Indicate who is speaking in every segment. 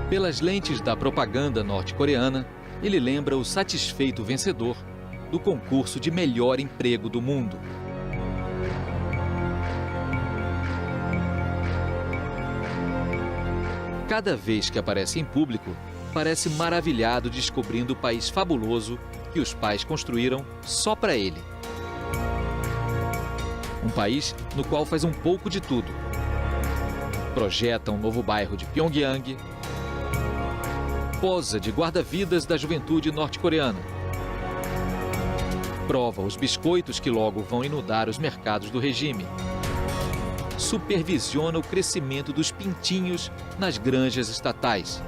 Speaker 1: Pelas lentes da propaganda norte-coreana, ele lembra o satisfeito vencedor do concurso de melhor emprego do mundo. Cada vez que aparece em público, parece maravilhado descobrindo o país fabuloso que os pais construíram só para ele. Um país no qual faz um pouco de tudo. Projeta um novo bairro de Pyongyang, posa de guarda-vidas da juventude norte-coreana, prova os biscoitos que logo vão inundar os mercados do regime, supervisiona o crescimento dos pintinhos nas granjas estatais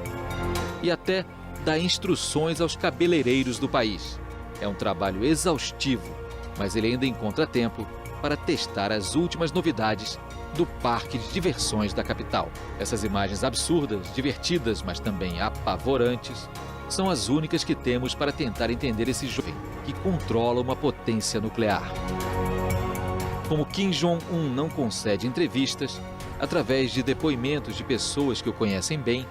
Speaker 1: e até dá instruções aos cabeleireiros do país. É um trabalho exaustivo, mas ele ainda encontra tempo para testar as últimas novidades do parque de diversões da capital. Essas imagens absurdas, divertidas, mas também apavorantes, são as únicas que temos para tentar entender esse jovem que controla uma potência nuclear. Como Kim Jong-un não concede entrevistas, através de depoimentos de pessoas que o conhecem bem,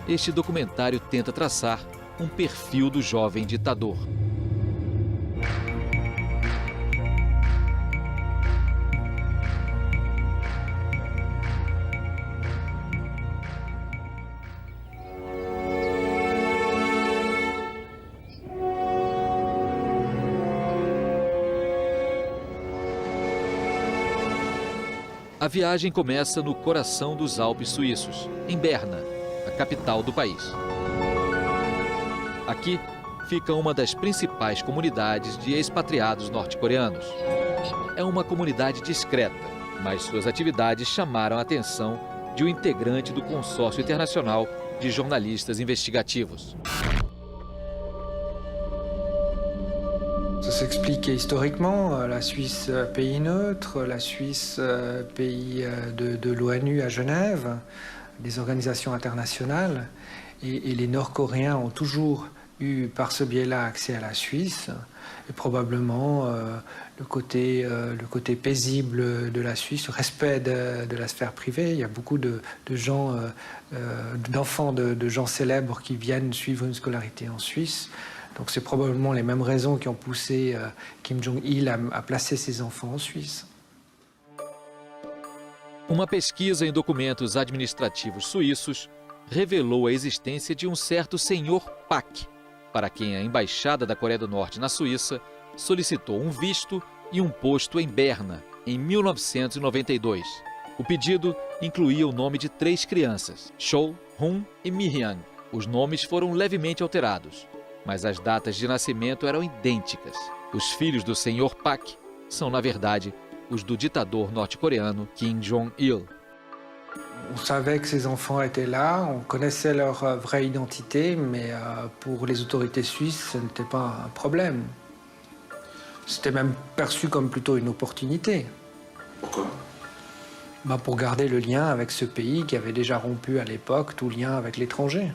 Speaker 1: este documentário tenta traçar um perfil do jovem ditador. A viagem começa no coração dos Alpes suíços, em Berna, a capital do país. Aqui fica uma das principais comunidades de expatriados norte-coreanos. É uma comunidade discreta, mas suas atividades chamaram a atenção de um integrante do consórcio internacional de jornalistas investigativos.
Speaker 2: Ça s'explique historiquement, la Suisse pays neutre, la Suisse pays de l'ONU à Genève, des organisations internationales, et les Nord-Coréens ont toujours eu par ce biais-là accès à la Suisse, et probablement le côté paisible de la Suisse, le respect de la sphère privée. Il y a beaucoup de gens, d'enfants de gens célèbres qui viennent suivre une scolarité en Suisse. Donc c'est probablement les mêmes raisons qui ont poussé Kim Jong-il à placer ses enfants en Suisse.
Speaker 1: Uma pesquisa em documentos administrativos suíços revelou a existência de um certo senhor Pak, para quem a Embaixada da Coreia do Norte na Suíça solicitou um visto e um posto em Berna, em 1992. O pedido incluía o nome de 3 crianças, Chol, Hun e Mi-hyun. Os nomes foram levemente alterados, mas as datas de nascimento eram idênticas. Os filhos do senhor Pak são, na verdade, os do ditador norte-coreano Kim Jong-il.
Speaker 2: On savait que ces enfants étaient là, on connaissait leur vraie identité, mais pour les autorités suisses, ce n'était pas un problème. C'était même perçu comme plutôt une opportunité.
Speaker 3: Pourquoi ?
Speaker 2: Pour garder le lien avec ce pays qui avait déjà rompu à l'époque tout lien avec l'étranger.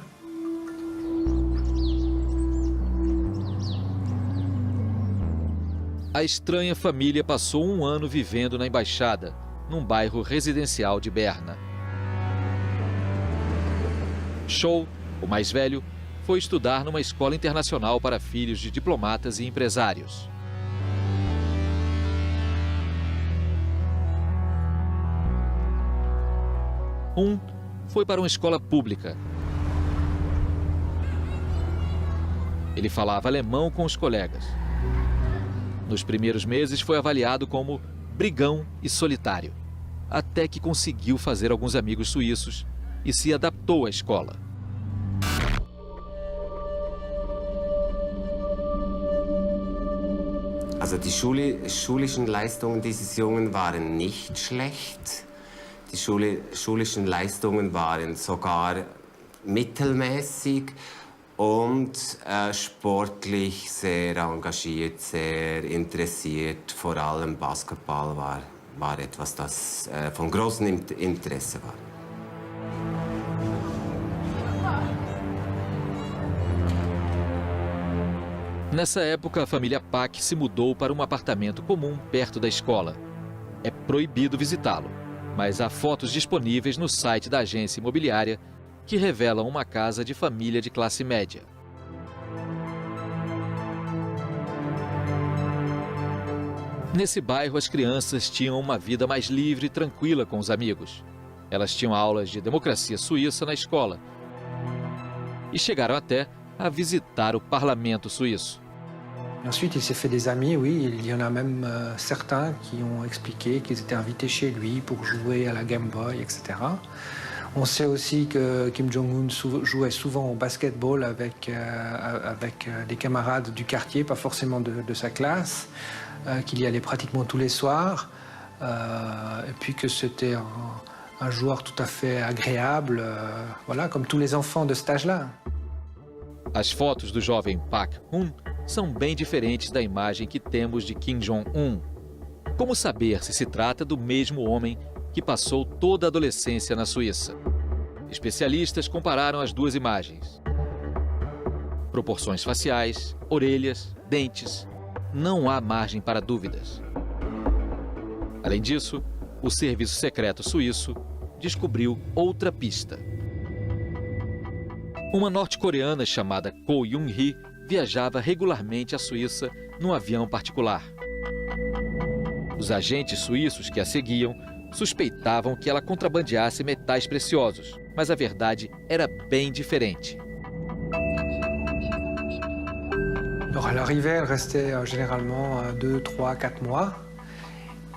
Speaker 1: A estranha família passou um ano vivendo na embaixada, num bairro residencial de Berna. Chol, o mais velho, foi estudar numa escola internacional para filhos de diplomatas e empresários. Foi para uma escola pública. Ele falava alemão com os colegas. Nos primeiros meses foi avaliado como brigão e solitário, até que conseguiu fazer alguns amigos suíços e se adaptou à escola.
Speaker 4: Also die schulischen Leistungen dieses Jungen waren nicht schlecht. Die schulischen Leistungen waren sogar mittelmäßig und sportlich sehr engagiert, sehr interessiert. Vor allem Basketball war etwas, das von großem Interesse war.
Speaker 1: Nessa época, a família Pak se mudou para um apartamento comum perto da escola. É proibido visitá-lo, mas há fotos disponíveis no site da agência imobiliária que revelam uma casa de família de classe média. Nesse bairro, as crianças tinham uma vida mais livre e tranquila com os amigos. Elas tinham aulas de democracia suíça na escola e chegaram até a visitar o parlamento suíço.
Speaker 2: Ensuite, il s'est fait des amis, oui, il y en a même certains qui ont expliqué qu'ils étaient invités chez lui pour jouer à la Game Boy, etc. On sait aussi que Kim Jong-un jouait souvent au basketball avec des camarades du quartier, pas forcément de sa classe, qu'il y allait pratiquement tous les soirs, et puis que c'était un joueur tout à fait agréable, voilà, comme tous les enfants de cet âge-là.
Speaker 1: As fotos do jovem Park Hun são bem diferentes da imagem que temos de Kim Jong-un. Como saber se trata do mesmo homem que passou toda a adolescência na Suíça? Especialistas compararam as duas imagens. Proporções faciais, orelhas, dentes. Não há margem para dúvidas. Além disso, o Serviço Secreto Suíço descobriu outra pista. Uma norte-coreana chamada Ko Yoon-hee viajava regularmente à Suíça num avião particular. Os agentes suíços que a seguiam suspeitavam que ela contrabandeasse metais preciosos, mas a verdade era bem diferente.
Speaker 2: Alors à l'arrivée, elle restait généralement 2, 3, 4 mois.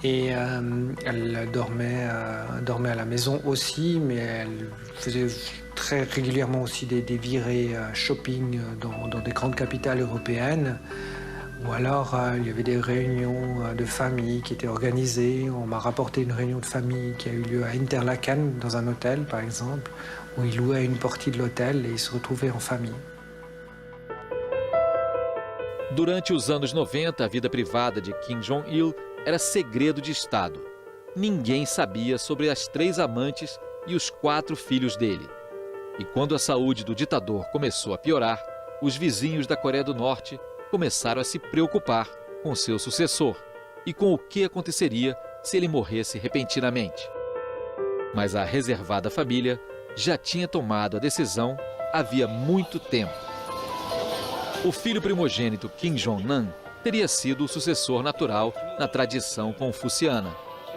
Speaker 2: Et elle dormait à la maison aussi, mais elle faisait très régulièrement aussi des virées shopping dans des grandes capitales européennes. Ou alors il y avait des réunions de famille qui étaient organisées. On m'a rapporté une réunion de famille qui a eu lieu à Interlaken, dans un hôtel par exemple, où ils louaient une partie de l'hôtel et ils se retrouvaient en famille.
Speaker 1: Durante os anos 90, a vida privada de Kim Jong-il era segredo de Estado. Ninguém sabia sobre as 3 amantes e os 4 filhos dele. E quando a saúde do ditador começou a piorar, os vizinhos da Coreia do Norte começaram a se preocupar com seu sucessor e com o que aconteceria se ele morresse repentinamente. Mas a reservada família já tinha tomado a decisão havia muito tempo. O filho primogênito Kim Jong-nam teria sido o sucessor natural na tradição confuciana,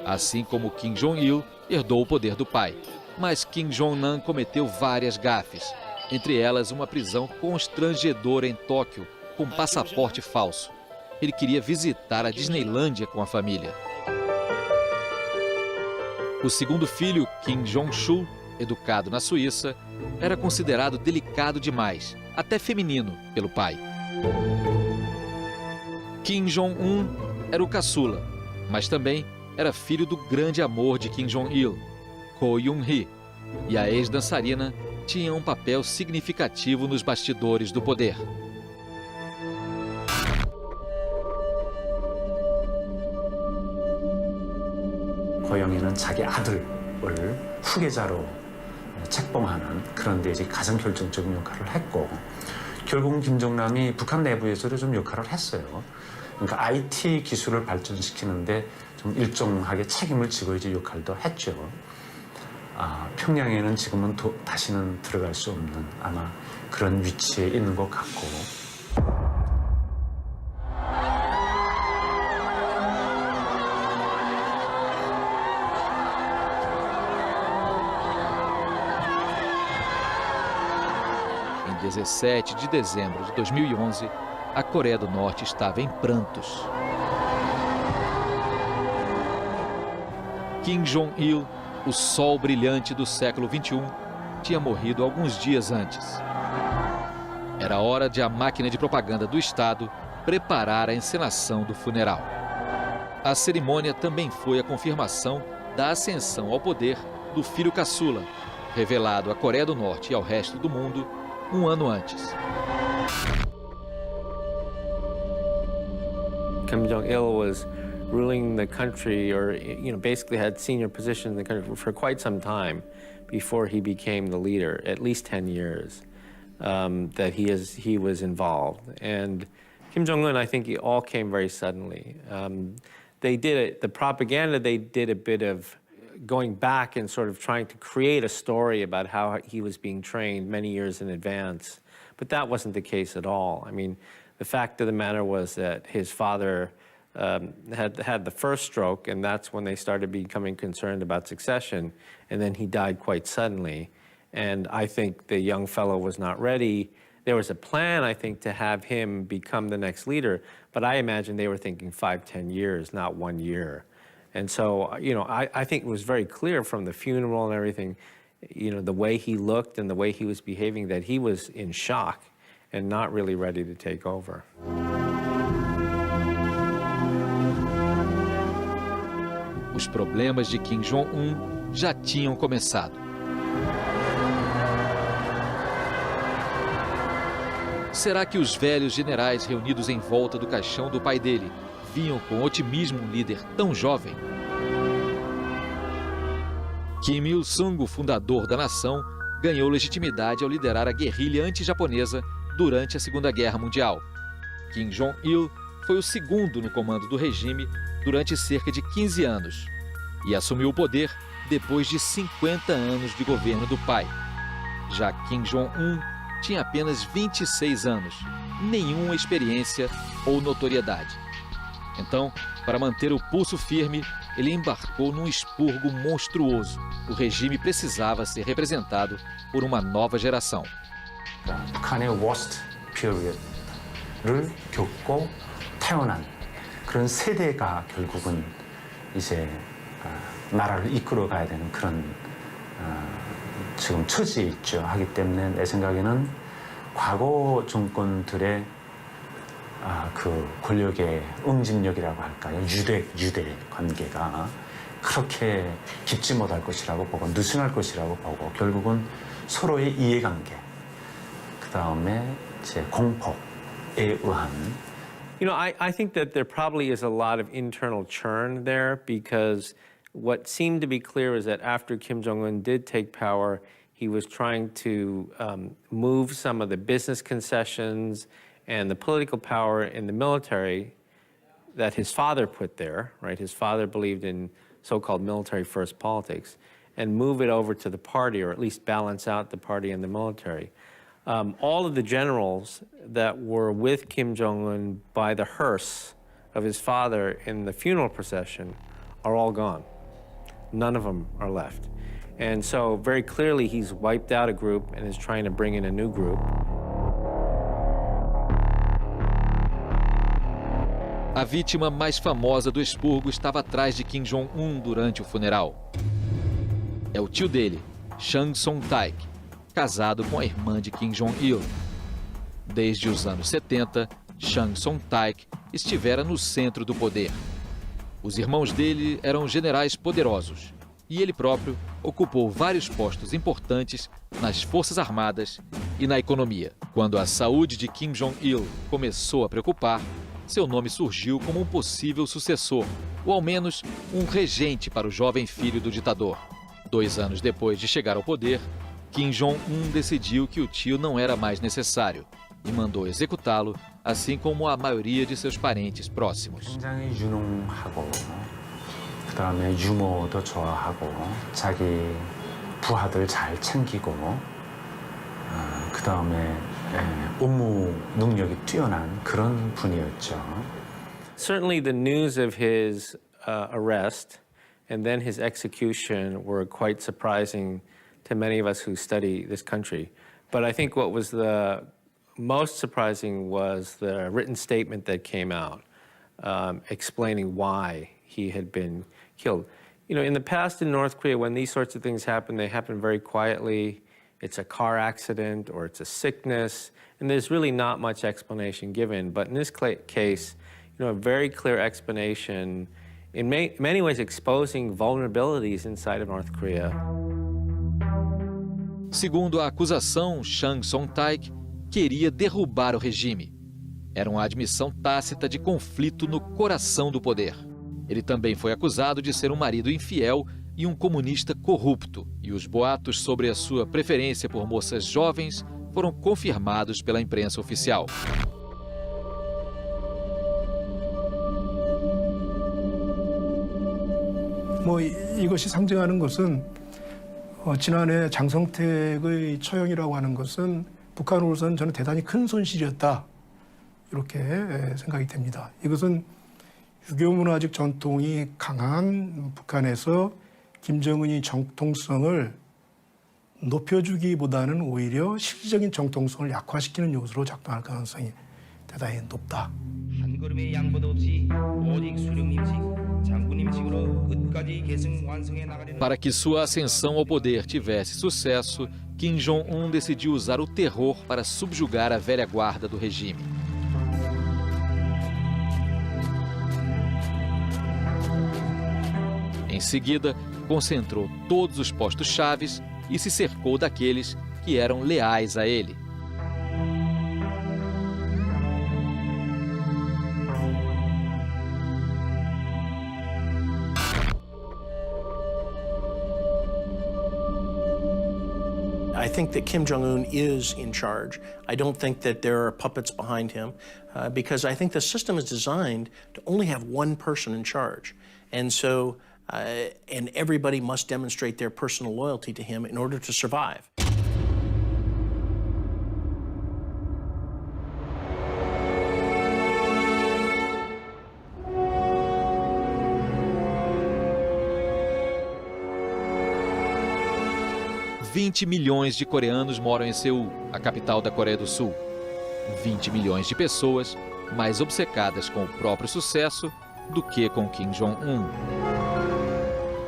Speaker 1: assim como Kim Jong-il herdou o poder do pai. Mas Kim Jong-nam cometeu várias gafes, entre elas uma prisão constrangedora em Tóquio com passaporte falso. Ele queria visitar a Disneylândia com a família. O segundo filho, Kim Jong-chul, educado na Suíça, era considerado delicado demais, até feminino, pelo pai. Kim Jong-un era o caçula, mas também era filho do grande amor de Kim Jong-il, Ko Yoon-hee, e a ex-dançarina tinha um papel significativo nos bastidores do poder.
Speaker 3: 고영이는 자기 아들을 후계자로 책봉하는 그런 데 이제 가장 결정적인 역할을 했고, 결국은 김정남이 북한 내부에서도 좀 역할을 했어요. 그러니까 IT 기술을 발전시키는데 좀 일정하게 책임을 지고 이제 역할도 했죠. 평양에는 지금은 다시는 들어갈 수 없는 아마 그런 위치에 있는 것 같고.
Speaker 1: Em 17 de dezembro de 2011, a Coreia do Norte estava em prantos. Kim Jong-il, o sol brilhante do século XXI, tinha morrido alguns dias antes. Era hora de a máquina de propaganda do Estado preparar a encenação do funeral. A cerimônia também foi a confirmação da ascensão ao poder do filho caçula, revelado à Coreia do Norte e ao resto do mundo um ano antes.
Speaker 5: Kim Jong-il was ruling the country, or basically had senior position in the country for quite some time before he became the leader, at least 10 years that he was involved. And Kim Jong-un, I think it all came very suddenly. They did it, the propaganda they did a bit of going back and sort of trying to create a story about how he was being trained many years in advance. But that wasn't the case at all. I mean, the fact of the matter was that his father had the first stroke, and that's when they started becoming concerned about succession, and then he died quite suddenly. And I think the young fellow was not ready. There was a plan, I think, to have him become the next leader, but I imagine they were thinking 5-10 years, not 1 year. And so, I think it was very clear from the funeral and everything, the way he looked and the way he was behaving, that he was in shock and not really ready to take over.
Speaker 1: Os problemas de Kim Jong-un já tinham começado. Será que os velhos generais reunidos em volta do caixão do pai dele viam com otimismo um líder tão jovem? Kim Il-sung, o fundador da nação, ganhou legitimidade ao liderar a guerrilha anti-japonesa durante a Segunda Guerra Mundial. Kim Jong-il foi o segundo no comando do regime durante cerca de 15 anos e assumiu o poder depois de 50 anos de governo do pai. Já Kim Jong-un tinha apenas 26 anos, nenhuma experiência ou notoriedade. Então, para manter o pulso firme, ele embarcou num expurgo monstruoso. O regime precisava ser representado por uma nova geração.
Speaker 3: 북한의 worst period를 겪고 태어난 그런 세대가 결국은 이제 나라를 이끌어가야 되는 그런 지금 처지에 있죠. 하기 때문에 내 생각에는 과거 정권들의 그 권력의 응집력이라고 할까요? 유대 관계가 그렇게 깊지 못할 것이라고 보고 느슨할 것이라고 보고 결국은 서로의 이해관계 그 다음에 이제 공포에 의한.
Speaker 5: I think that there probably is a lot of internal churn there, because what seemed to be clear is that after Kim Jong-un did take power, he was trying to move some of the business concessions and the political power in the military that his father put there, right? His father believed in so-called military first politics, and move it over to the party, or at least balance out the party and the military. All of the generals that were with Kim Jong-un by the hearse of his father in the funeral procession are all gone. None of them are left. And so very clearly he's wiped out a group and is trying to bring in a new group.
Speaker 1: A vítima mais famosa do expurgo estava atrás de Kim Jong-un durante o funeral. É o tio dele, Chang Son-taek, casado com a irmã de Kim Jong-il. Desde os anos 70, Chang Son-taek estivera no centro do poder. Os irmãos dele eram generais poderosos e ele próprio ocupou vários postos importantes nas Forças Armadas e na economia. Quando a saúde de Kim Jong-il começou a preocupar, seu nome surgiu como um possível sucessor, ou ao menos um regente para o jovem filho do ditador. 2 anos depois de chegar ao poder, Kim Jong-un decidiu que o tio não era mais necessário e mandou executá-lo, assim como a maioria de seus parentes próximos.
Speaker 3: 굉장히 유능하고 그다음에 유머도 좋아하고 자기 부하들 잘 챙기고 그다음에 업무 능력이 뛰어난 그런 분이었죠.
Speaker 5: Certainly the news of his arrest and then his execution were quite surprising to many of us who study this country. But I think what was the most surprising was the written statement that came out explaining why he had been killed. In the past in North Korea, when these sorts of things happen, they happen very quietly. It's a car accident or it's a sickness, and there's really not much explanation given. But in this case, a very clear explanation, in many ways exposing vulnerabilities inside of North Korea.
Speaker 1: Segundo a acusação, Chang Son-taek queria derrubar o regime. Era uma admissão tácita de conflito no coração do poder. Ele também foi acusado de ser um marido infiel e um comunista corrupto, e os boatos sobre a sua preferência por moças jovens foram confirmados pela imprensa oficial.
Speaker 6: 이것이 상징하는 것은 지난해 장성택의 처형이라고 하는 것은 북한으로서는 저는 대단히 큰 손실이었다. 이렇게 생각이 됩니다. 이것은 유교문화적 전통이 강한 북한에서 김정은이 정통성을 높여주기보다는 오히려 실질적인 정통성을 약화시키는 요소로 작동할 가능성이 대단히 높다.
Speaker 7: 한 걸음의 양보도 없이 오직 수령님식, 장군님식으로 끝까지 계승 완성해 나가려는.
Speaker 1: Para que sua ascensão ao poder tivesse sucesso, Kim Jong-un decidiu usar o terror para subjugar a velha guarda do regime. Em seguida, concentrou todos os postos chaves e se cercou daqueles que eram leais a ele.
Speaker 8: I think that Kim Jong-un is in charge. I don't think that there are puppets behind him because I think the system is designed to only have one person in charge. And so, and everybody must demonstrate their personal loyalty to him in order to survive.
Speaker 1: $20 milhões de coreanos moram em Seul, a capital da Coreia do Sul. 20 milhões de pessoas mais obcecadas com o próprio sucesso do que com Kim Jong-un.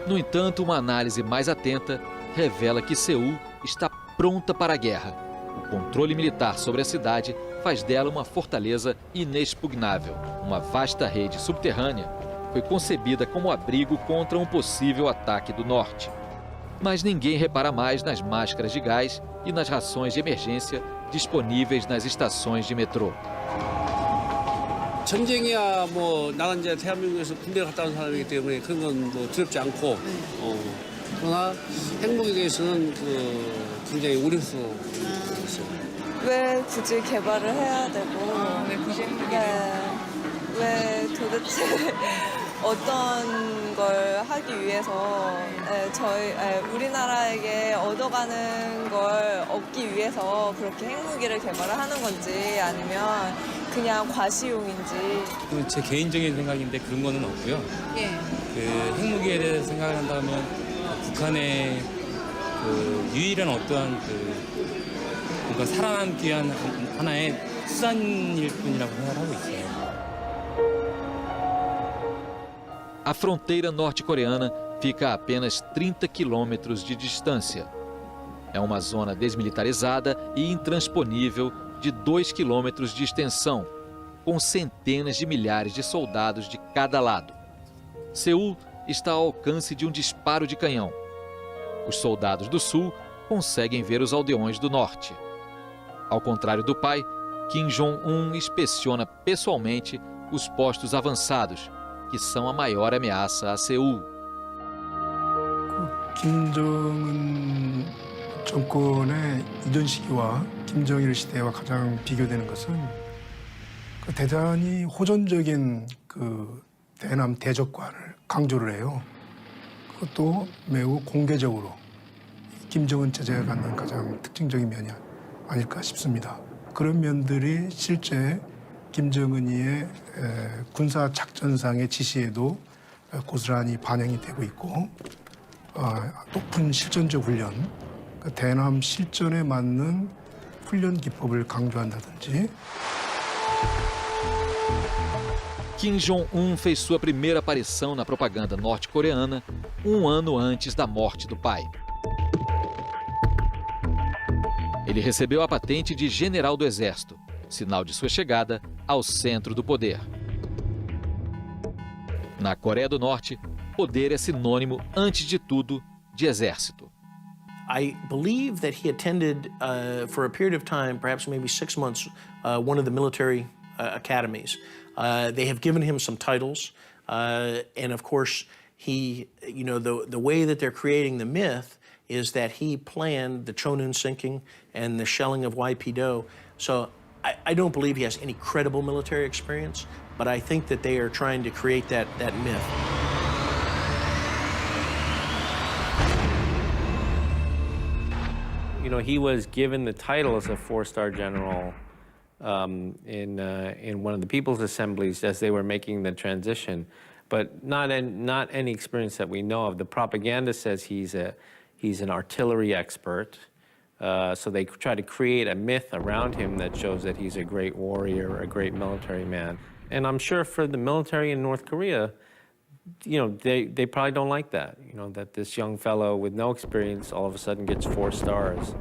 Speaker 1: No entanto, uma análise mais atenta revela que Seul está pronta para a guerra. O controle militar sobre a cidade faz dela uma fortaleza inexpugnável. Uma vasta rede subterrânea foi concebida como abrigo contra um possível ataque do norte. Mas ninguém repara mais nas máscaras de gás e nas rações de emergência disponíveis nas estações de metrô.
Speaker 9: 전쟁이야 뭐 나는 이제 대한민국에서 군대 갔다 온 사람이기 때문에 그런 건 뭐 두렵지 않고 그러나 행복에 대해서는 굉장히 우려스러웠어요.
Speaker 10: 왜 굳이 개발을 해야 되고
Speaker 11: 왜 굳이
Speaker 10: 왜 도대체 어떤 걸 하기 위해서 우리나라에게 얻어가는 걸 얻기 위해서 그렇게 핵무기를 개발을 하는 건지 아니면 그냥 과시용인지.
Speaker 12: 제 개인적인 생각인데 그런 거는 없고요.
Speaker 11: 예.
Speaker 12: 그 핵무기에 대해서 생각을 한다면 북한의 그 유일한 어떠한 뭔가 살아남기 위한 하나의 수단일 뿐이라고 생각하고 있어요.
Speaker 1: A fronteira norte-coreana fica a apenas 30 quilômetros de distância. É uma zona desmilitarizada e intransponível de 2 quilômetros de extensão, com centenas de milhares de soldados de cada lado. Seul está ao alcance de um disparo de canhão. Os soldados do sul conseguem ver os aldeões do norte. Ao contrário do pai, Kim Jong-un inspeciona pessoalmente os postos avançados, que são a maior ameaça a Seul.
Speaker 6: 김정은 정권의 이전 시기와 김정일 시대와 가장 비교되는 것은 대단히 호전적인 대남 대적관을 강조를 해요. 그것도 매우 공개적으로 김정은 체제가 갖는 가장 특징적인 면이 아닐까 싶습니다. 그런 면들이 실제 김정은이의 군사 작전상의 지시에도 고스란히 반영이 되고 있고 높은 실전적 훈련, 대남 실전에 맞는 훈련 기법을 강조한다든지.
Speaker 1: Kim Jong-un fez sua primeira aparição na propaganda norte-coreana um ano antes da morte do pai. Ele recebeu a patente de general do exército, sinal de sua chegada ao centro do poder. Na Coreia do Norte, poder é sinônimo, antes de tudo, de exército.
Speaker 8: I believe that he attended, for a period of time, perhaps maybe 6 months, one of the military academies. They have given him some titles, and of course, he, the way that they're creating the myth is that he planned the Cheonan sinking and the shelling of YPO. So I don't believe he has any credible military experience, but I think that they are trying to create that myth.
Speaker 5: You know, he was given the title as a four-star general in one of the People's Assemblies as they were making the transition, but not any experience that we know of. The propaganda says he's an artillery expert, so they try to create a myth around him that shows that he's a great warrior, a great military man. And I'm sure for the military in North Korea, you know, they probably don't like that, you know, that this young fellow with no experience all of a sudden gets 4 stars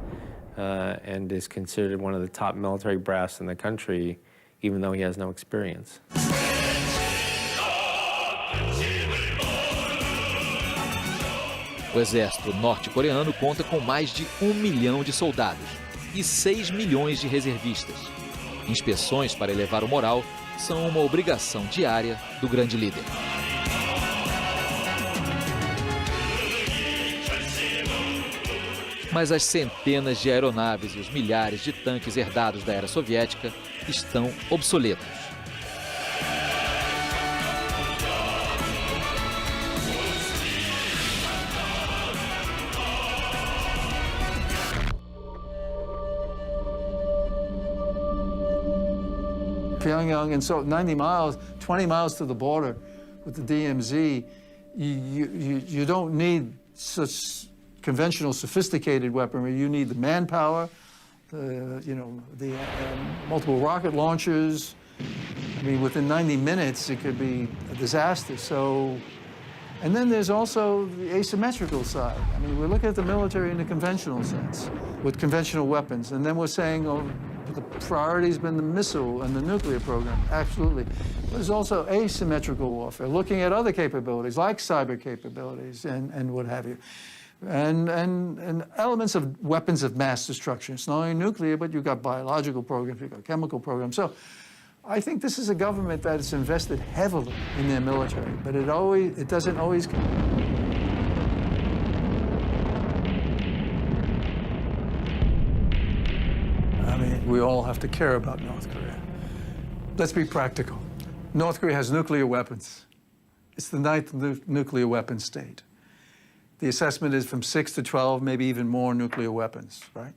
Speaker 5: and is considered one of the top military brass in the country, even though he has no experience.
Speaker 1: O exército norte-coreano conta com mais de 1 milhão de soldados e 6 milhões de reservistas. Inspeções para elevar o moral são uma obrigação diária do grande líder. Mas as centenas de aeronaves e os milhares de tanques herdados da era soviética estão obsoletos.
Speaker 11: Pyongyang, and so 90 miles, 20 miles to the border with the DMZ, you don't need such conventional, sophisticated weaponry. You need the manpower, the multiple rocket launchers. I mean, within 90 minutes, it could be a disaster. So, and then there's also the asymmetrical side. I mean, we're looking at the military in a conventional sense, with conventional weapons, and then we're saying, oh, the priority's been the missile and the nuclear program, absolutely. There's also asymmetrical warfare, looking at other capabilities, like cyber capabilities and what have you. And elements of weapons of mass destruction. It's not only nuclear, but you've got biological programs, you've got chemical programs. So I think this is a government that has invested heavily in their military, but it doesn't always. I mean, we all have to care about North Korea. Let's be practical. North Korea has nuclear weapons. It's the 9th nuclear weapon state. The assessment is from 6 to 12, maybe even more nuclear weapons, right?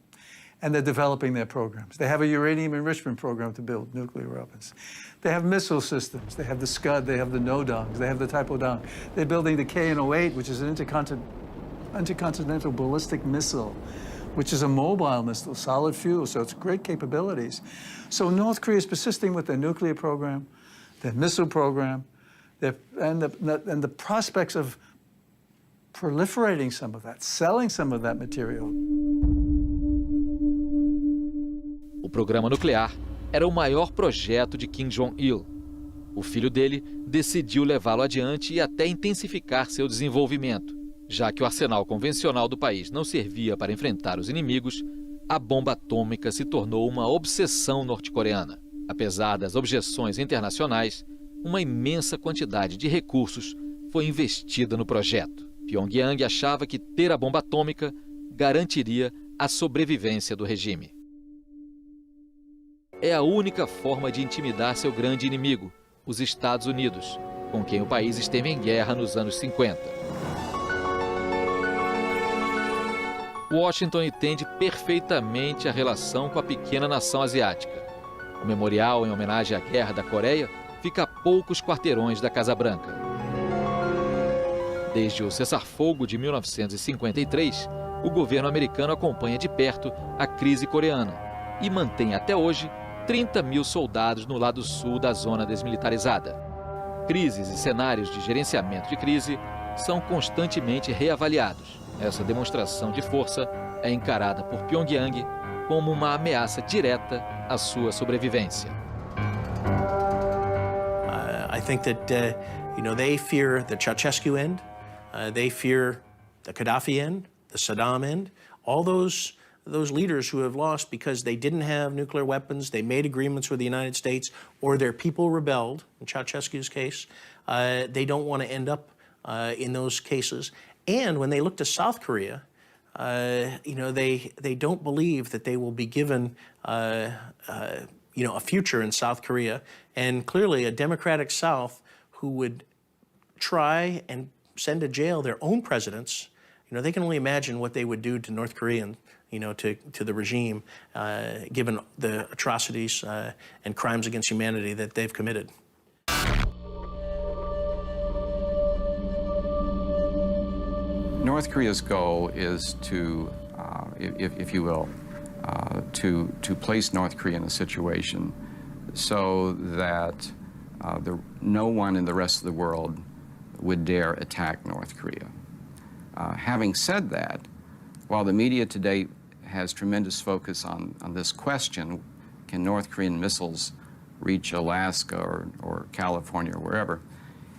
Speaker 11: And they're developing their programs. They have a uranium enrichment program to build nuclear weapons. They have missile systems. They have the Scud, they have the NODONG, they have the Taepodong. They're building the KN-08, which is an intercontinental ballistic missile, which is a mobile missile, solid fuel, so it's great capabilities. So North Korea is persisting with their nuclear program, their missile program, and the prospects of proliferating some of that, selling some of that material.
Speaker 1: O programa nuclear era o maior projeto de Kim Jong-il. O filho dele decidiu levá-lo adiante e até intensificar seu desenvolvimento. Já que o arsenal convencional do país não servia para enfrentar os inimigos, a bomba atômica se tornou uma obsessão norte-coreana. Apesar das objeções internacionais, uma imensa quantidade de recursos foi investida no projeto. Pyongyang achava que ter a bomba atômica garantiria a sobrevivência do regime. É a única forma de intimidar seu grande inimigo, os Estados Unidos, com quem o país esteve em guerra nos anos 50. Washington entende perfeitamente a relação com a pequena nação asiática. O memorial em homenagem à Guerra da Coreia fica a poucos quarteirões da Casa Branca. Desde o cessar-fogo de 1953, o governo americano acompanha de perto a crise coreana e mantém até hoje 30 mil soldados no lado sul da zona desmilitarizada. Crises e cenários de gerenciamento de crise são constantemente reavaliados. Essa demonstração de força é encarada por Pyongyang como uma ameaça direta à sua sobrevivência.
Speaker 8: I think that they fear the Ceausescu end, they fear the Gaddafi end, the Saddam end, all those leaders who have lost because they didn't have nuclear weapons, they made agreements with the United States, or their people rebelled. In Ceausescu's case, they don't want to end up in those cases. And when they look to South Korea, they don't believe that they will be given a future in South Korea. And clearly a democratic South who would try and send to jail their own presidents, they can only imagine what they would do to North Koreans to the regime, given the atrocities and crimes against humanity that they've committed.
Speaker 13: North Korea's goal is to, if you will, to place North Korea in a situation so that no one in the rest of the world would dare attack North Korea. Having said that, while the media today has tremendous focus on this question, can North Korean missiles reach Alaska or California or wherever,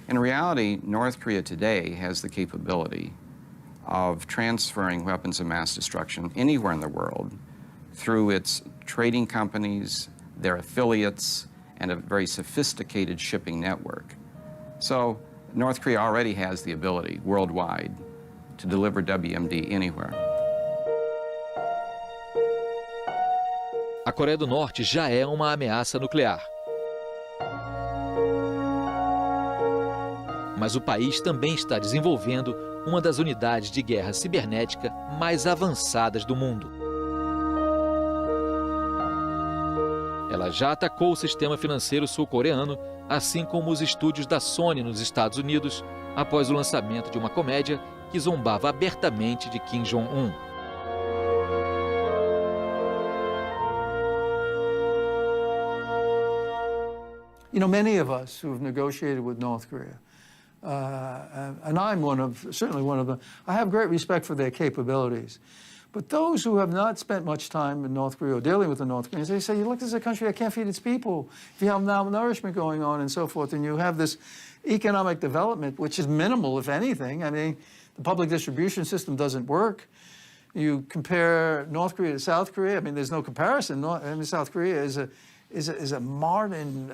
Speaker 13: in reality, North Korea today has the capability of transferring weapons of mass destruction anywhere in the world through its trading companies, their affiliates, and a very sophisticated shipping network. So North Korea already has the ability worldwide to deliver WMD anywhere.
Speaker 1: A Coreia do Norte já é uma ameaça nuclear. Mas o país também está desenvolvendo uma das unidades de guerra cibernética mais avançadas do mundo. Ela já atacou o sistema financeiro sul-coreano, assim como os estúdios da Sony nos Estados Unidos, após o lançamento de uma comédia que zombava abertamente de Kim Jong-un.
Speaker 11: You know, many of us who have negotiated with North Korea, and I'm certainly one of them, I have great respect for their capabilities. But those who have not spent much time in North Korea or dealing with the North Koreans, they say, look, this is a country that can't feed its people. If you have malnourishment going on and so forth, and you have this economic development, which is minimal, if anything. I mean, the public distribution system doesn't work. You compare North Korea to South Korea, I mean, there's no comparison. South Korea is a modern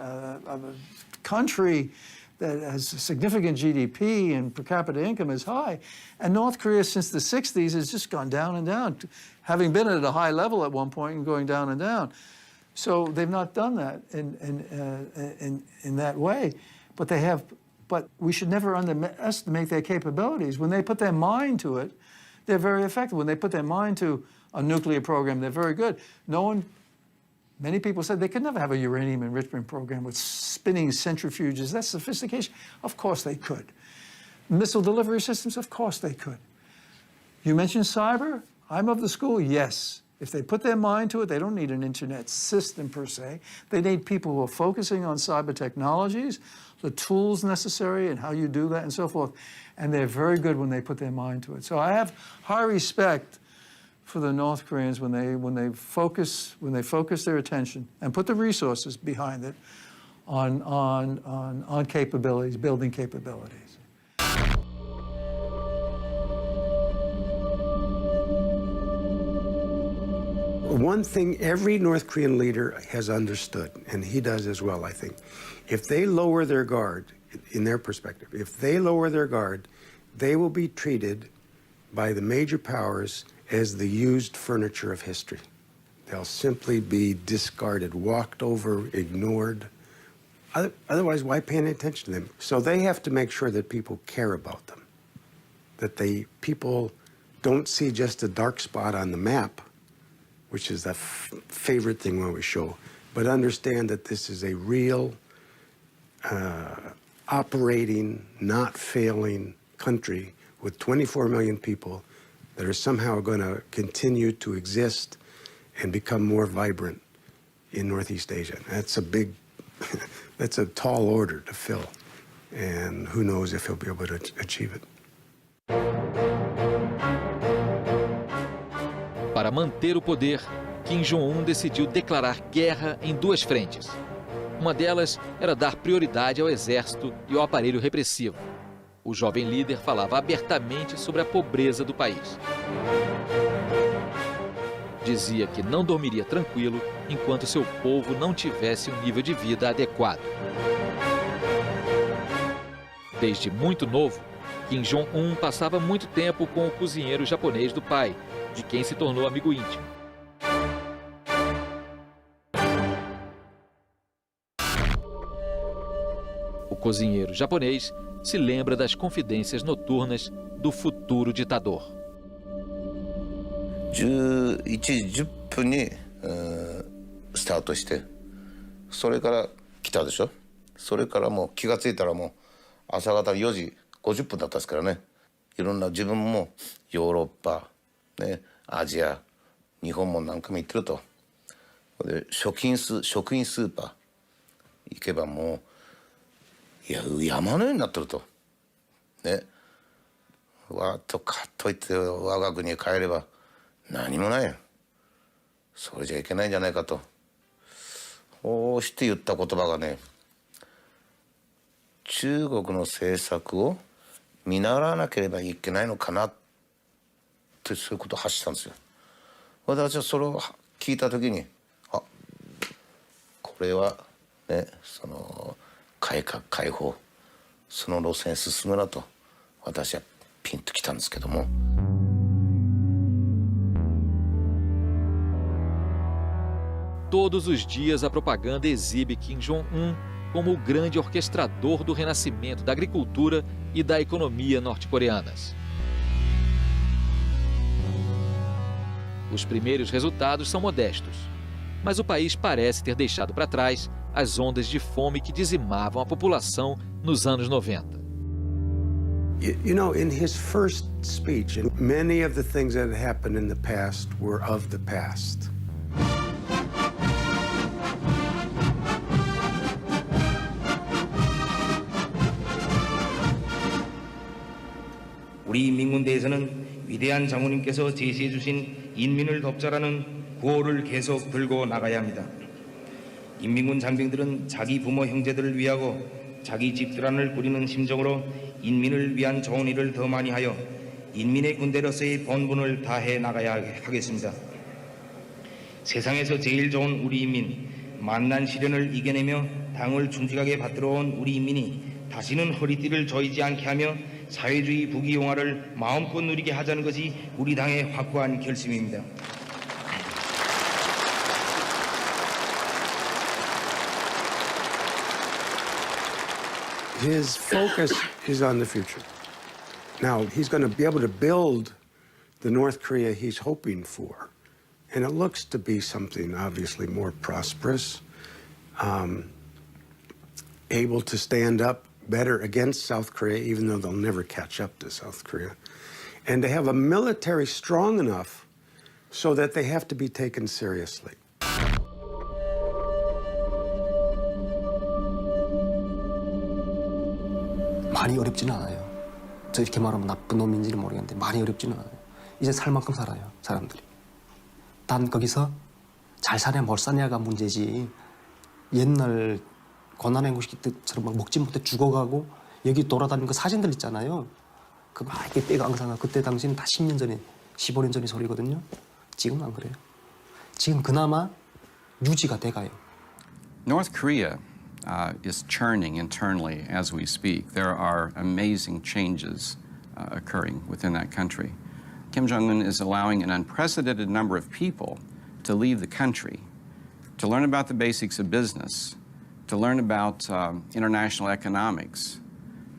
Speaker 11: country that has a significant GDP and per capita income is high. And North Korea, since the 60s, has just gone down and down, having been at a high level at one point and going down and down. So they've not done that in that way. But they have. But we should never underestimate their capabilities. When they put their mind to it, they're very effective. When they put their mind to a nuclear program, they're very good. Many people said they could never have a uranium enrichment program with spinning centrifuges. That's sophistication. Of course they could. Missile delivery systems, of course they could. You mentioned cyber. I'm of the school, yes. If they put their mind to it, they don't need an internet system per se. They need people who are focusing on cyber technologies, the tools necessary and how you do that and so forth. And they're very good when they put their mind to it. So I have high respect for the North Koreans when they focus their attention and put the resources behind it on capabilities, building capabilities.
Speaker 14: One thing every North Korean leader has understood, and he does as well, I think, if they lower their guard, in their perspective, if they lower their guard, they will be treated by the major powers as the used furniture of history. They'll simply be discarded, walked over, ignored. Otherwise, why pay any attention to them? So they have to make sure that people care about them, that people don't see just a dark spot on the map, which is the favorite thing we always show, but understand that this is a real, operating, not failing country with 24 million people that are somehow going to continue to exist and become more vibrant in Northeast Asia. That's a big, that's a tall order to fill. And who knows if he'll be able to achieve it.
Speaker 1: Para manter o poder, Kim Jong-un decidiu declarar guerra em duas frentes. Uma delas era dar prioridade ao exército e ao aparelho repressivo. O jovem líder falava abertamente sobre a pobreza do país. Dizia que não dormiria tranquilo enquanto seu povo não tivesse um nível de vida adequado. Desde muito novo, Kim Jong-un passava muito tempo com o cozinheiro japonês do pai, de quem se tornou amigo íntimo. O cozinheiro japonês se lembra das confidências noturnas do futuro ditador.
Speaker 15: 11時10分にスタートして、それから来たでしょ。それからもう気がついたらもう朝方4時50分だったですからね。いろんな自分もヨーロッパ、ね、アジア、日本も何回も行ってると。で食品スーパー行けばもういや山のようになってると。ね。わっとかっといって我が国へ帰れば何もないよ。それじゃいけないんじゃないかと。こうして言った言葉がね、中国の政策を見習わなければいけないのかなってそういうことを発したんですよ。私はそれを聞いた時に、あ、これはね、その改革開放その路線進むなと私はピンときたんですけども。
Speaker 1: Todos os dias a propaganda exibe Kim Jong-un como o grande orquestrador do renascimento da agricultura e da economia norte-coreanas. Os primeiros resultados são modestos, mas o país parece ter deixado para trás as ondas de fome que dizimavam a população nos anos 90.
Speaker 14: You know, in his first speech, many of the things that had happened in the past were of the past.
Speaker 7: 우리 인민군대에서는 위대한 장군님께서 제시해 주신 인민을 돕자라는 구호를 계속 들고 나가야 합니다. 인민군 장병들은 자기 부모 형제들을 위하고 자기 집들안을 꾸리는 심정으로 인민을 위한 좋은 일을 더 많이 하여 인민의 군대로서의 본분을 다해 나가야 하겠습니다. 세상에서 제일 좋은 우리 인민, 만난 시련을 이겨내며 당을 준직하게 받들어온 우리 인민이 다시는 허리띠를 조이지 않게 하며 사회주의 부귀영화를 마음껏 누리게 하자는 것이 우리 당의 확고한 결심입니다.
Speaker 14: His focus is on the future. Now, he's going to be able to build the North Korea he's hoping for. And it looks to be something obviously more prosperous, able to stand up better against South Korea, even though they'll never catch up to South Korea, and to have a military strong enough so that they have to be taken seriously.
Speaker 16: 많이 어렵지는 않아요. 저 이렇게 말하면 나쁜 놈인지는 모르겠는데 많이 어렵지는 않아요. 이제 살 만큼 살아요, 사람들이. 단 거기서 잘 사냐 못 사냐가 문제지. 옛날 고난의 고시 때처럼 막 먹지 못해 죽어가고 여기 돌아다니는 그 사진들 있잖아요. 그 막 이렇게 뼈가 앙상하고 그때 당시는 다 10년 전에, 15년 전의 소리거든요. 지금은 안 그래요. 지금 그나마 유지가 돼가요.
Speaker 13: North Korea is churning internally as we speak. There are amazing changes occurring within that country. Kim Jong-un is allowing an unprecedented number of people to leave the country, to learn about the basics of business, to learn about international economics,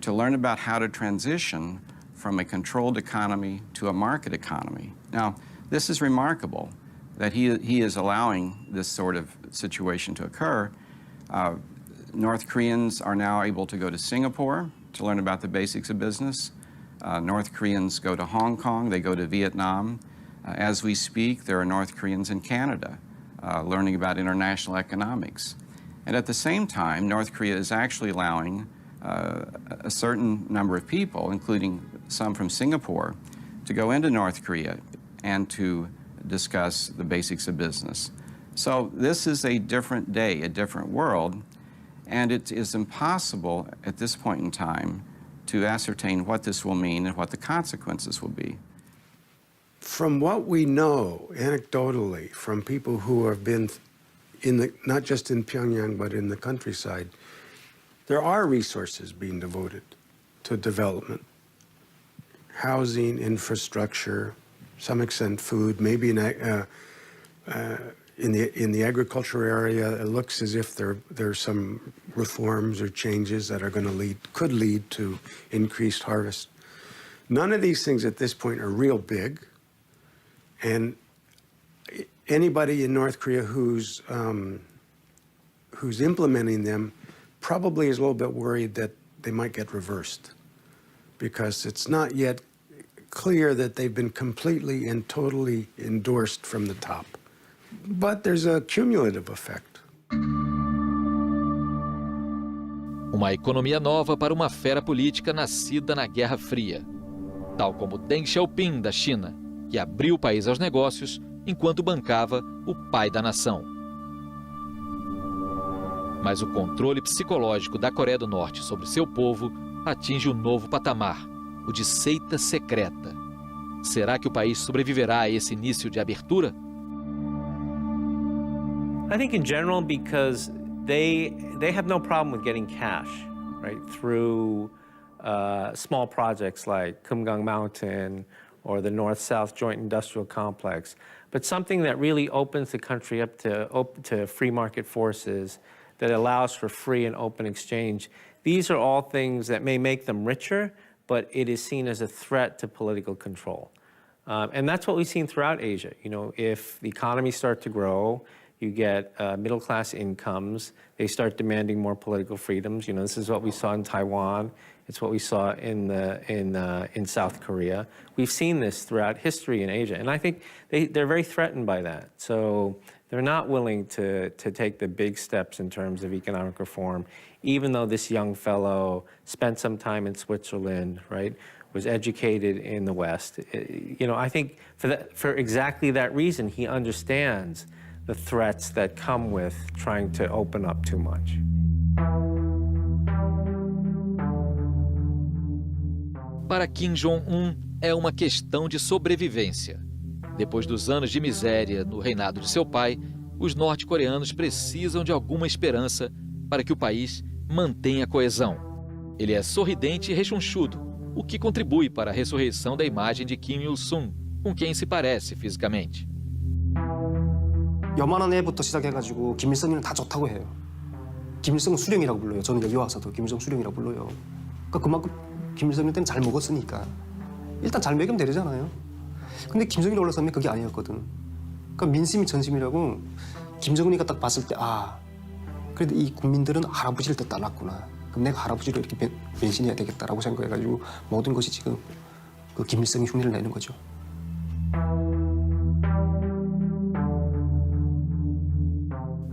Speaker 13: to learn about how to transition from a controlled economy to a market economy. Now, this is remarkable that he is allowing this sort of situation to occur. North Koreans are now able to go to Singapore to learn about the basics of business. North Koreans go to Hong Kong, they go to Vietnam. As we speak, there are North Koreans in Canada learning about international economics. And at the same time, North Korea is actually allowing a certain number of people, including some from Singapore, to go into North Korea and to discuss the basics of business. So this is a different day, a different world, and it is impossible at this point in time to ascertain what this will mean and what the consequences will be.
Speaker 14: From what we know anecdotally from people who have been not just in Pyongyang but in the countryside, there are resources being devoted to development, housing, infrastructure, some extent food, maybe in the agriculture area. It looks as if there's some reforms or changes that are going to could lead to increased harvest. None of these things at this point are real big, And anybody in North Korea who's implementing them probably is a little bit worried that they might get reversed, because it's not yet clear that they've been completely and totally endorsed from the top. But there's a cumulative effect.
Speaker 1: Uma economia nova para uma fera política nascida na Guerra Fria. Tal como Deng Xiaoping, da China, que abriu o país aos negócios enquanto bancava o pai da nação. Mas o controle psicológico da Coreia do Norte sobre seu povo atinge um novo patamar, o de seita secreta. Será que o país sobreviverá a esse início de abertura?
Speaker 5: I think in general because they have no problem with getting cash, right, through small projects like Kumgang Mountain or the North-South Joint Industrial Complex, but something that really opens the country up to free market forces, that allows for free and open exchange. These are all things that may make them richer, but it is seen as a threat to political control. And that's what we've seen throughout Asia. You know, if the economies start to grow, you get middle-class incomes, they start demanding more political freedoms. You know, this is what we saw in Taiwan. It's what we saw in South Korea. We've seen this throughout history in Asia, and I think they're very threatened by that. So they're not willing to take the big steps in terms of economic reform, even though this young fellow spent some time in Switzerland, right, was educated in the West. You know, I think for exactly that reason, he understands the threats that come with trying to open up too much.
Speaker 1: Para Kim Jong-un, é uma questão de sobrevivência. Depois dos anos de miséria no reinado de seu pai, os norte-coreanos precisam de alguma esperança para que o país mantenha a coesão. Ele é sorridente e rechonchudo, o que contribui para a ressurreição da imagem de Kim Il-sung, com quem se parece fisicamente.
Speaker 16: 요만한 애부터 시작해가지고 김일성이는 다 좋다고 해요. 김일성은 수령이라고 불러요. 저는 여기 와서도 김일성 수령이라고 불러요. 그러니까 그만큼 김일성 때는 잘 먹었으니까 일단 잘 먹이면 되잖아요. 근데 김정일이 올라서면 그게 아니었거든. 그러니까 민심이 전심이라고 김정은이가 딱 봤을 때 그래도 이 국민들은 할아버지를 더 따랐구나. 그럼 내가 할아버지로 이렇게 변신해야 되겠다라고 생각해가지고 모든 것이 지금 그 김일성이 흉내를 내는 거죠.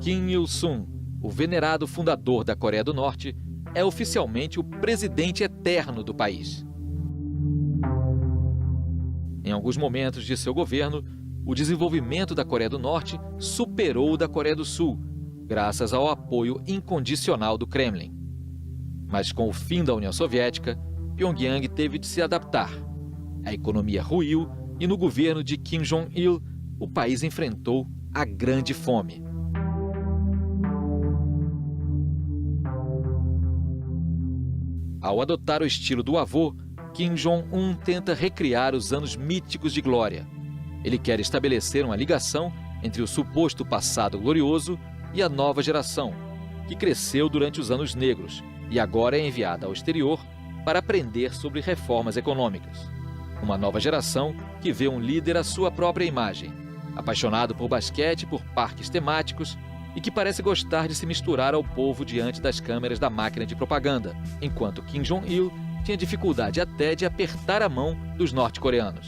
Speaker 1: Kim Il-sung, o venerado fundador da Coreia do Norte, é oficialmente o presidente eterno do país. Em alguns momentos de seu governo, o desenvolvimento da Coreia do Norte superou o da Coreia do Sul, graças ao apoio incondicional do Kremlin. Mas com o fim da União Soviética, Pyongyang teve de se adaptar. A economia ruiu e no governo de Kim Jong-il, o país enfrentou a grande fome. Ao adotar o estilo do avô, Kim Jong-un tenta recriar os anos míticos de glória. Ele quer estabelecer uma ligação entre o suposto passado glorioso e a nova geração, que cresceu durante os anos negros e agora é enviada ao exterior para aprender sobre reformas econômicas. Uma nova geração que vê um líder à sua própria imagem, apaixonado por basquete e por parques temáticos, e que parece gostar de se misturar ao povo diante das câmeras da máquina de propaganda, enquanto Kim Jong-il tinha dificuldade até de apertar a mão dos norte-coreanos.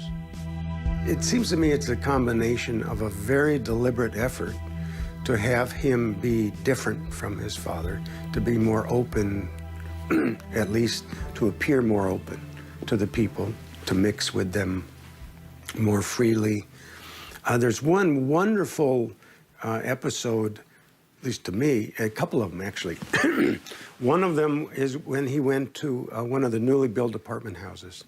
Speaker 14: It seems to me it's a combination of a very deliberate effort to have him be different from his father, to be more open, at least to appear more open to the people, to mix with them more freely. There's one wonderful episode, at least to me, a couple of them actually. One of them is when he went to one of the newly built apartment houses.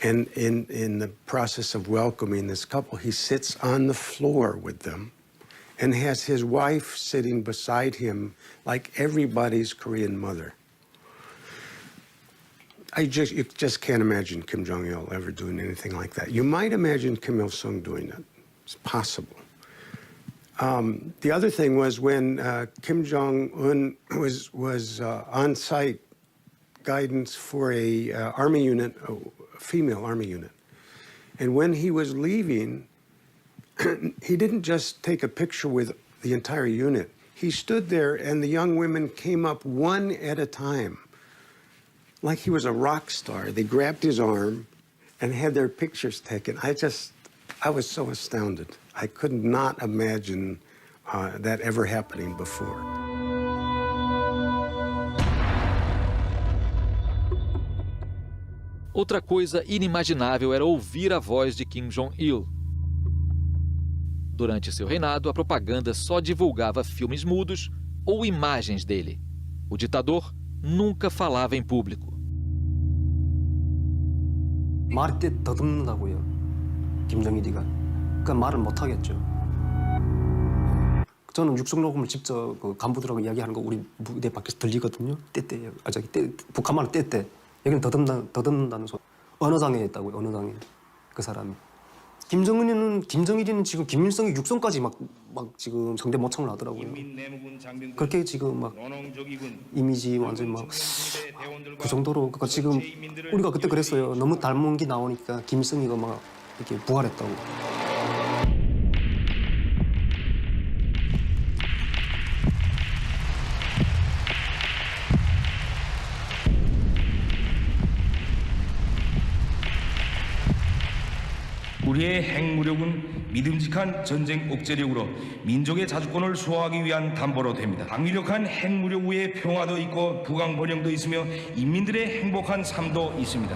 Speaker 14: And in the process of welcoming this couple, he sits on the floor with them and has his wife sitting beside him like everybody's Korean mother. You just can't imagine Kim Jong-il ever doing anything like that. You might imagine Kim Il-sung doing it. It's possible. The other thing was when Kim Jong-un was on-site guidance for a army unit, a female army unit, And when he was leaving, he didn't just take a picture with the entire unit. He stood there and the young women came up one at a time, like he was a rock star. They grabbed his arm and had their pictures taken. I was so astounded. I could not imagine that ever happening before.
Speaker 1: Outra coisa inimaginável era ouvir a voz de Kim Jong-il. Durante seu reinado, a propaganda só divulgava filmes mudos ou imagens dele. O ditador nunca falava em público.
Speaker 16: 말이 더듬는다고요. 김정일이가. 그러니까 말을 못 하겠죠. 저는 육성 녹음을 직접 그 간부들하고 이야기하는 거 우리 무대 밖에서 들리거든요. 떼떼예요. 북한 말은 떼떼. 여기는 더듬는다는 소리. 언어장애 있다고요. 언어장애. 그 사람이. 김정일이는 지금 김일성이 육성까지 막 지금 성대 모창을 하더라고요. 그렇게 지금 막 이미지 완전 막 그 정도로. 그러니까 지금 우리가 그때 그랬어요. 너무 닮은 게 나오니까 김일성이가 막 이렇게 부활했다고.
Speaker 7: 우리의 핵무력은 믿음직한 전쟁 억제력으로 민족의 자주권을 수호하기 위한 담보로 됩니다. 강력한 핵무력 위에 평화도 있고 부강 번영도 있으며 인민들의 행복한 삶도 있습니다.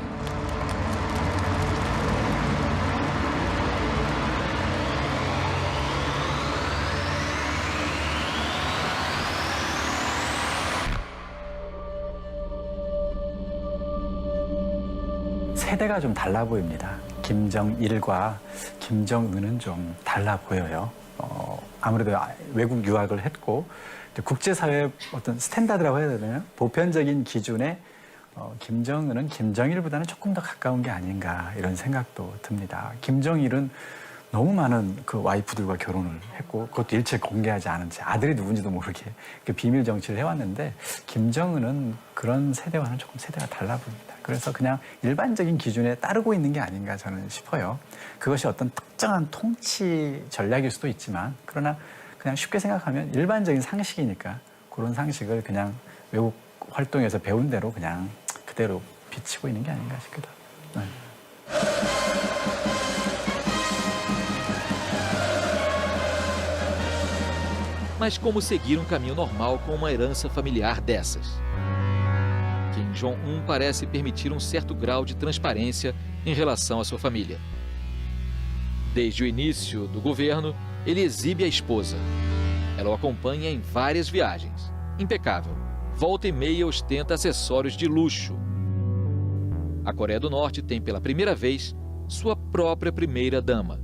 Speaker 3: 세대가 좀 달라 보입니다. 김정일과 김정은은 좀 달라 보여요. 아무래도 외국 유학을 했고 국제사회 어떤 스탠다드라고 해야 되나요? 보편적인 기준에 김정은은 김정일보다는 조금 더 가까운 게 아닌가 이런 생각도 듭니다. 김정일은 너무 많은 그 와이프들과 결혼을 했고 그것도 일체 공개하지 않은 채 아들이 누군지도 모르게 그 비밀 정치를 해왔는데 김정은은 그런 세대와는 조금 세대가 달라 보입니다. 그래서 그냥 일반적인 기준에 따르고 있는 게 아닌가 저는 싶어요. 그것이 어떤 특정한 통치 전략일 수도 있지만 그러나 그냥 쉽게 생각하면 일반적인 상식이니까 그런 상식을 그냥 외국 활동에서 배운 대로 그냥 그대로 비치고 있는 게 아닌가 싶기도 합니다. 네.
Speaker 1: Mas como seguir um caminho normal com uma herança familiar dessas? Kim Jong-un parece permitir um certo grau de transparência em relação à sua família. Desde o início do governo, ele exibe a esposa. Ela o acompanha em várias viagens. Impecável. Volta e meia ostenta acessórios de luxo. A Coreia do Norte tem pela primeira vez sua própria primeira-dama.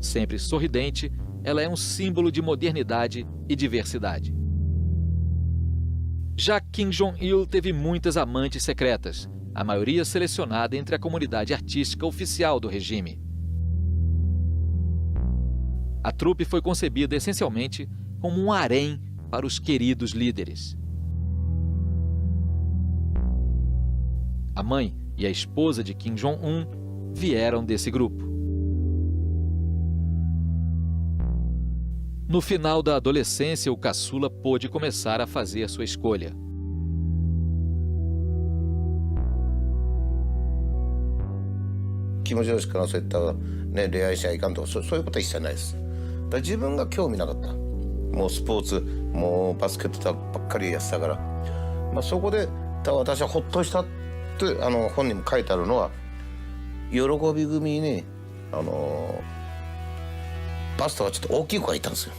Speaker 1: Sempre sorridente, ela é um símbolo de modernidade e diversidade. Já Kim Jong-il teve muitas amantes secretas, a maioria selecionada entre a comunidade artística oficial do regime. A trupe foi concebida essencialmente como um harém para os queridos líderes. A mãe e a esposa de Kim Jong-un vieram desse grupo. No final da adolescência, o caçula pôde começar a fazer sua escolha.
Speaker 15: Kim Jong-ilからそういったね恋愛しちゃいかんとかそういうことは一切ないです。だから自分が興味なかった。もうスポーツ、もうバスケットばっかりやってたから、まあそこで私はほっとしたって本にも書いてあるのは喜び組にバストがちょっと大きい子がいたんですよ。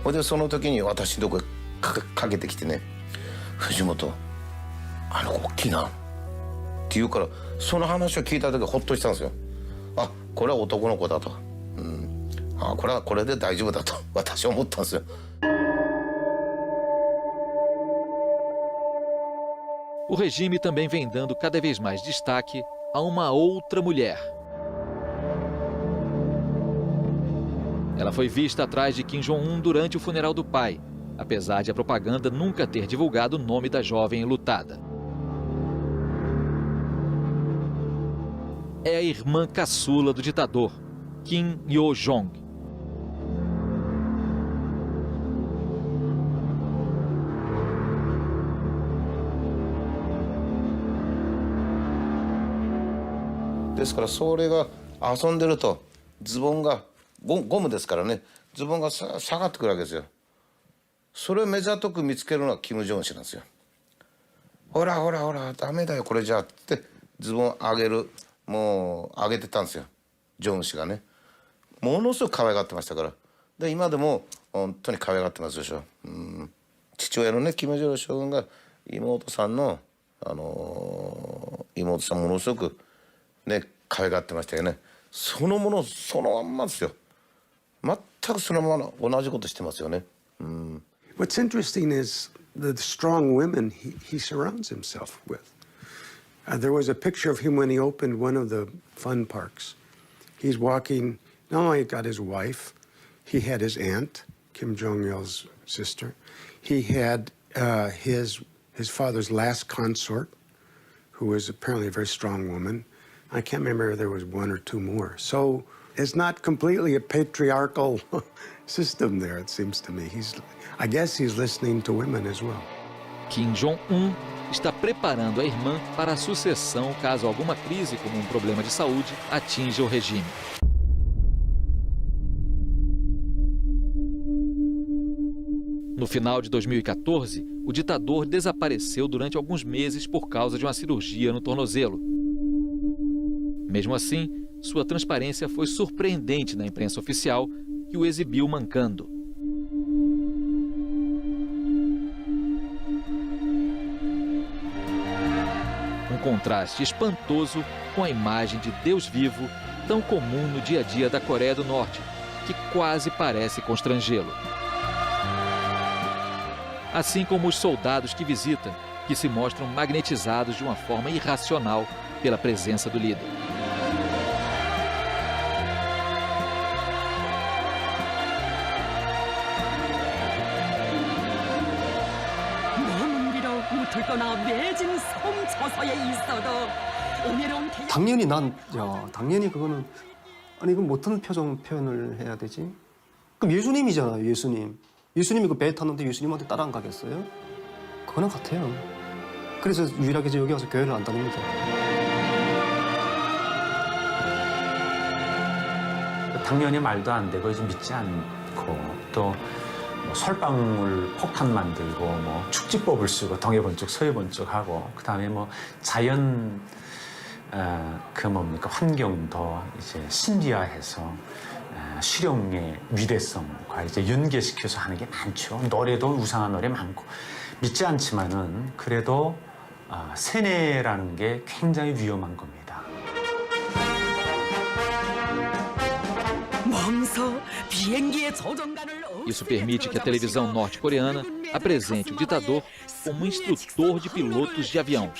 Speaker 15: ほいでその時に私のとこへかけてきてね、藤本あの子大きいなって言うから、その話を聞いた時はほっとしたんですよ。あ、これは男の子だと、あ、これはこれで大丈夫だと私は思ったんですよ。
Speaker 1: O regime também vem dando cada vez mais destaque a uma outra mulher. Ela foi vista atrás de Kim Jong-un durante o funeral do pai, apesar de a propaganda nunca ter divulgado o nome da jovem enlutada. é a irmã caçula do ditador, Kim Yo-jong.
Speaker 15: ですからそれが遊んでるとズボンがゴムですからね、ズボンが下がってくるわけですよ。それを目ざとく見つけるのはキム・ジョン氏なんですよ。ほらほらほらダメだよこれじゃってズボン上げる、もう上げてたんですよ、ジョン氏がね。ものすごく可愛がってましたから。で今でも本当に可愛がってますでしょ。父親のねキム・ジョン将軍が妹さんの妹さんものすごくね可愛がってましたよね。そのものそのまんまですよ。全くそのまま同じことしてますよね。
Speaker 14: What's interesting is the strong women he surrounds himself with. There was a picture of him when he opened one of the fun parks. He's walking, not only got his wife, he had his aunt, Kim Jong-il's sister. He had his father's last consort, who was apparently a very strong woman. I can't remember if there was one or two more. So it's not completely a patriarchal system there, it seems to me. I guess he's listening to women as well.
Speaker 1: Kim Jong-un está preparando a irmã para a sucessão caso alguma crise, como um problema de saúde, atinja o regime. No final de 2014, o ditador desapareceu durante alguns meses por causa de uma cirurgia no tornozelo. Mesmo assim, sua transparência foi surpreendente na imprensa oficial, que o exibiu mancando. Um contraste espantoso com a imagem de Deus vivo, tão comum no dia a dia da Coreia do Norte, que quase parece constrangê-lo. Assim como os soldados que visita, que se mostram magnetizados de uma forma irracional pela presença do líder.
Speaker 16: 당연히 당연히 그거는 아니 그 어떤 표현을 해야 되지? 그럼 예수님이잖아요, 예수님. 예수님이 그 배 탔는데 예수님한테 따라 안 가겠어요? 그거는 같아요. 그래서 유일하게 여기 와서 교회를 안 다닙니다.
Speaker 3: 당연히 말도 안 되고 이제 믿지 않고 또 뭐 설방울 폭탄 만들고 뭐 축지법을 쓰고 동해번쩍 서해번쩍 하고 그다음에 뭐 자연 그 뭡니까 환경도 이제 신비화해서 실용의 위대성과 이제 연계시켜서 하는 게 많죠. 노래도 우상한 노래 많고 믿지 않지만은 그래도 세뇌라는 게 굉장히 wi험한 겁니다.
Speaker 1: Isso permite que a televisão norte-coreana apresente o ditador como instrutor de pilotos de avião.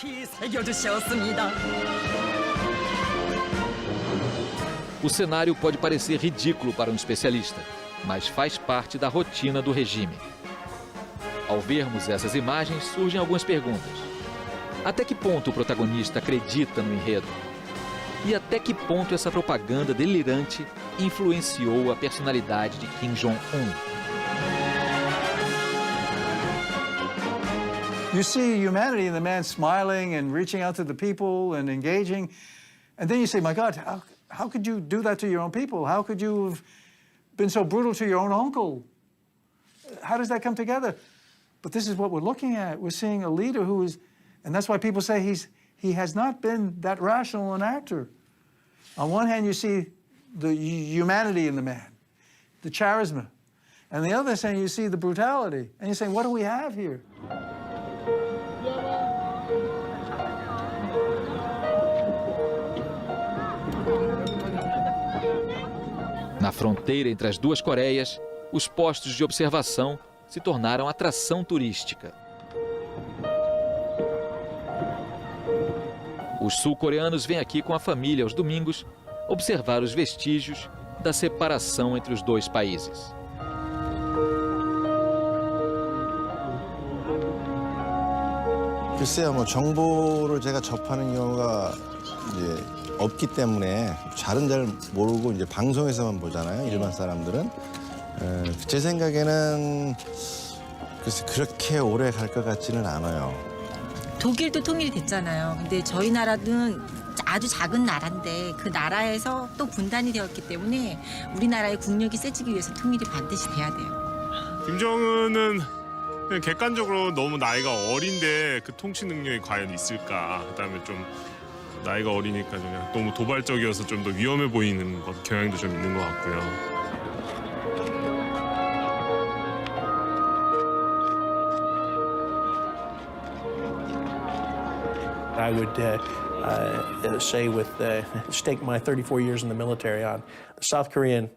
Speaker 1: O cenário pode parecer ridículo para um especialista, mas faz parte da rotina do regime. Ao vermos essas imagens, surgem algumas perguntas. Até que ponto o protagonista acredita no enredo? E até que ponto essa propaganda delirante influenciou a personalidade de Kim Jong-un?
Speaker 11: You see humanity in the man smiling and reaching out to the people and engaging, and then you say, my God, how could you do that to your own people? How could you have been so brutal to your own uncle? How does that come together? But this is what we're looking at. We're seeing a leader who is, and that's why people say he has not been that rational an actor. On one hand, you see the humanity in the man, the charisma. And the other hand, you see the brutality. And you're saying, what do we have here?
Speaker 1: Na fronteira entre as duas Coreias, os postos de observação se tornaram atração turística. Os sul-coreanos vêm aqui com a família aos domingos observar os vestígios da separação entre os dois países.
Speaker 17: 글쎄요, 뭐 정보를 제가 접하는 경우가 이제 없기 때문에 잘은 잘 모르고 이제 방송에서만 보잖아요. 일반 사람들은. 제 생각에는 글쎄 그렇게 오래 갈 것 같지는 않아요.
Speaker 18: 독일도 통일이 됐잖아요. 근데 저희 나라는 아주 작은 나라인데 그 나라에서 또 분단이 되었기 때문에 우리나라의 국력이 세지기 위해서 통일이 반드시 돼야 돼요.
Speaker 19: 김정은은 그냥 객관적으로 너무 나이가 어린데 그 통치 능력이 과연 있을까. 그다음에 좀 나이가 어리니까 그냥 너무 도발적이어서 좀 더 위험해 보이는 경향도 좀 있는 것 같고요.
Speaker 8: I would say stake my 34 years in the military on the South Korean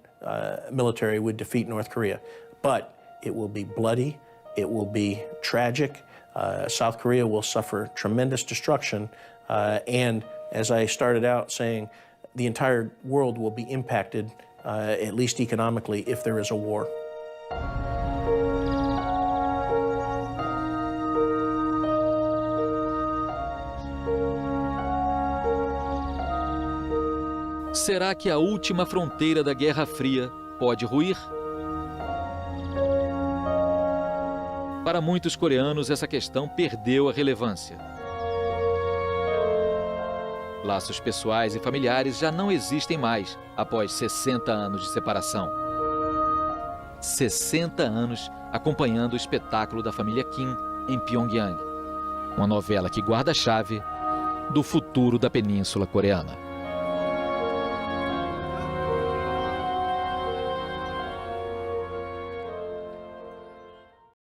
Speaker 8: military would defeat North Korea. But it will be bloody, it will be tragic. South Korea will suffer tremendous destruction. And as I started out saying, the entire world will be impacted, at least economically, if there is a war.
Speaker 1: Será que a última fronteira da Guerra Fria pode ruir? Para muitos coreanos, essa questão perdeu a relevância. Laços pessoais e familiares já não existem mais após 60 anos de separação. 60 anos acompanhando o espetáculo da família Kim em Pyongyang. Uma novela que guarda a chave do futuro da Península Coreana.